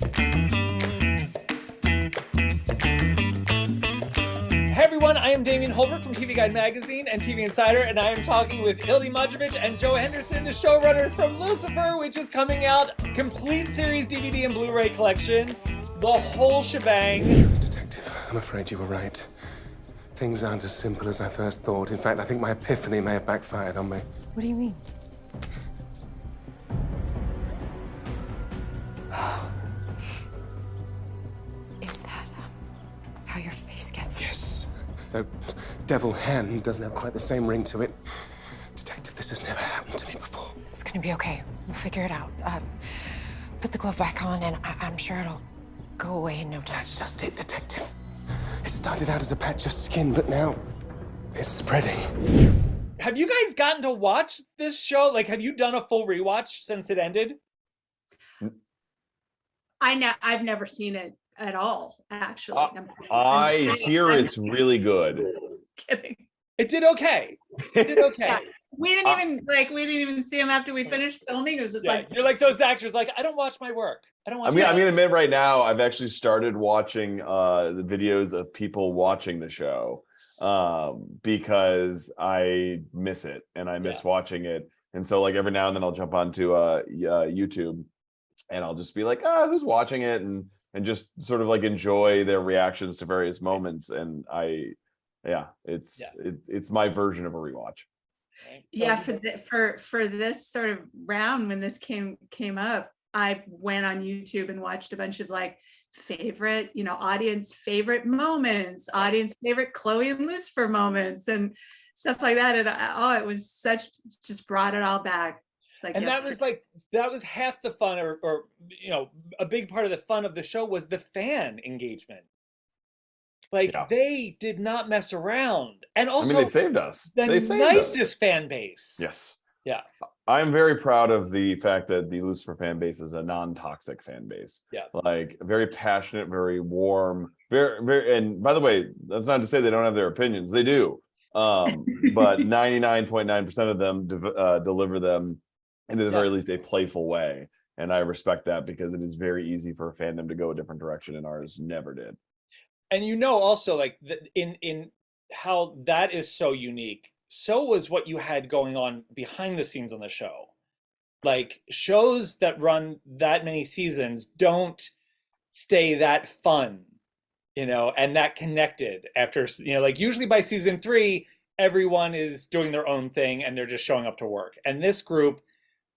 Hey everyone, I am Damian Holbert from TV Guide Magazine and TV Insider, and I am talking with Ildy Modrovich and Joe Henderson, the showrunners from Lucifer, which is coming out, complete series DVD and Blu-ray collection, the whole shebang. Detective, I'm afraid you were right. Things aren't as simple as I first thought. In fact, I think my epiphany may have backfired on me. What do you mean? Is that how your face gets? Yes. Though devil hand doesn't have quite the same ring to it. Detective, this has never happened to me before. It's gonna be okay. We'll figure it out. Put the glove back on, and I'm sure it'll go away in no time. That's just it, Detective. It started out as a patch of skin, but now it's spreading. Have you guys gotten to watch this show? Like, have you done a full rewatch since it ended? I've never seen it at all, actually. I hear it's really good. Kidding. It did okay. It did okay. Yeah. We didn't even see him after we finished filming. It was just like, you're like those actors, like, I don't watch my work. I don't watch I'm gonna admit right now, I've actually started watching the videos of people watching the show because I miss it and I miss watching it. And so like every now and then I'll jump onto YouTube and I'll just be like, who's watching it? And just sort of like enjoy their reactions to various moments. And it's my version of a rewatch. yeah, for this sort of round, when this came up, I went on YouTube and watched a bunch of like favorite, audience favorite moments, audience favorite Chloe and Lucifer moments and stuff like that. And it was just brought it all back. Like, and that was half the fun, or a big part of the fun of the show was the fan engagement. Like they did not mess around, and also they saved us. They saved nicest fan base. Yes. Yeah. I'm very proud of the fact that the Lucifer fan base is a non-toxic fan base. Yeah. Like very passionate, very warm, very. And by the way, that's not to say they don't have their opinions. They do. But 99.9% of them deliver them in the very least a playful way, and I respect that because it is very easy for a fandom to go a different direction, and ours never did. And also like in how that is so unique, so was what you had going on behind the scenes on the show. Like shows that run that many seasons don't stay that fun, and that connected after, like usually by season 3, everyone is doing their own thing and they're just showing up to work. And this group,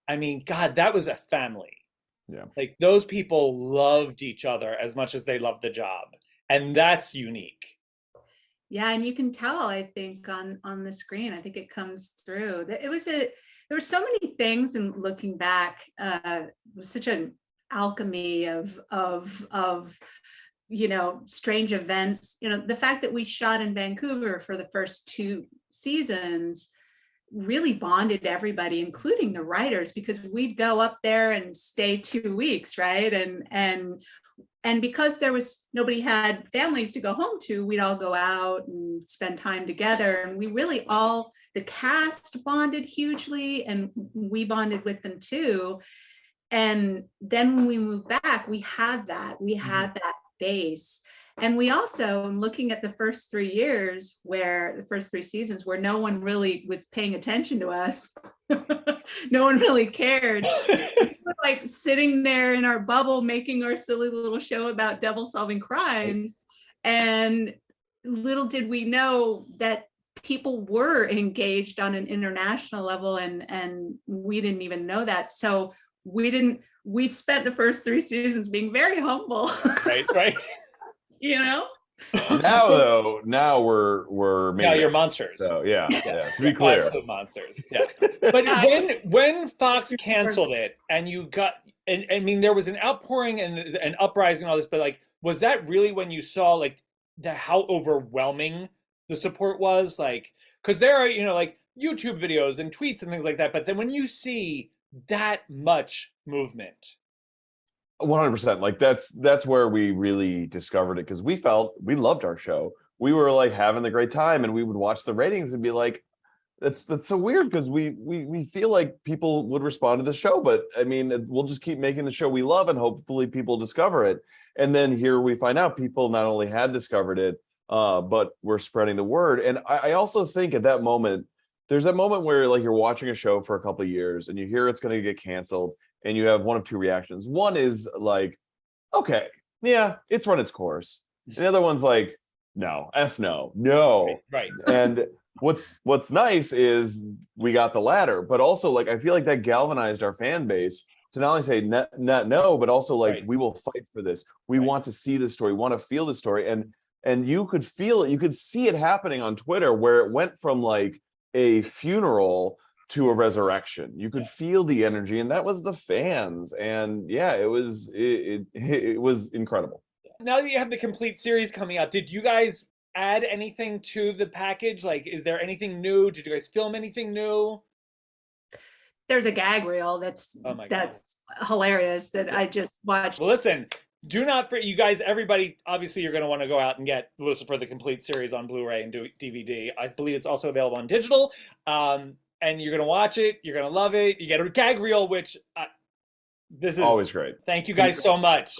I mean, God, that was a family. Yeah. Like those people loved each other as much as they loved the job. And that's unique. Yeah, and you can tell, I think, on the screen. I think it comes through. There were so many things, and looking back, it was such an alchemy of strange events. The fact that we shot in Vancouver for the first 2 seasons really bonded everybody, including the writers, because we'd go up there and stay 2 weeks, right? And because nobody had families to go home to, we'd all go out and spend time together. And we really the cast bonded hugely, and we bonded with them too. And then when we moved back, we had that base. And we also, looking at the first 3 seasons where no one really was paying attention to us, no one really cared. We were like sitting there in our bubble, making our silly little show about devil solving crimes. And little did we know that people were engaged on an international level, and we didn't even know that. So we spent the first 3 seasons being very humble. Right. Now we're now you're monsters. So to be clear, monsters. Yeah. But when Fox canceled it, and you got, and I mean, there was an outpouring and an uprising and all this, but like, was that really when you saw like how overwhelming the support was? Like, because there are like YouTube videos and tweets and things like that, but then when you see that much movement. 100%. Like that's where we really discovered it, because we loved our show. We were like having the great time, and we would watch the ratings and be like, That's so weird because we feel like people would respond to the show, but I mean, we'll just keep making the show we love and hopefully people discover it. And then here we find out people not only had discovered it, but we're spreading the word. And I also think at that moment, there's that moment where like you're watching a show for a couple of years and you hear it's going to get canceled and you have one of two reactions. One is like, okay, yeah, it's run its course. And the other one's like, no, no. Right. And what's nice is we got the latter, but also like I feel like that galvanized our fan base to not only say not no, but also like Right. we will fight for this. We Right. want to see the story, want to feel the story, and you could feel it, you could see it happening on Twitter where it went from like a funeral to a resurrection. You could feel the energy, and that was the fans. And yeah, it was incredible. Now that you have the complete series coming out, did you guys add anything to the package? Like, is there anything new? Did you guys film anything new? There's a gag reel that's Oh my God. that's hilarious that I just watched. Well, listen, do not, for you guys, everybody, obviously you're going to want to go out and get Lucifer, the complete series on Blu-ray and DVD. I believe it's also available on digital. And you're going to watch it. You're going to love it. You get a gag reel, which this is Always great. Thank you guys so much.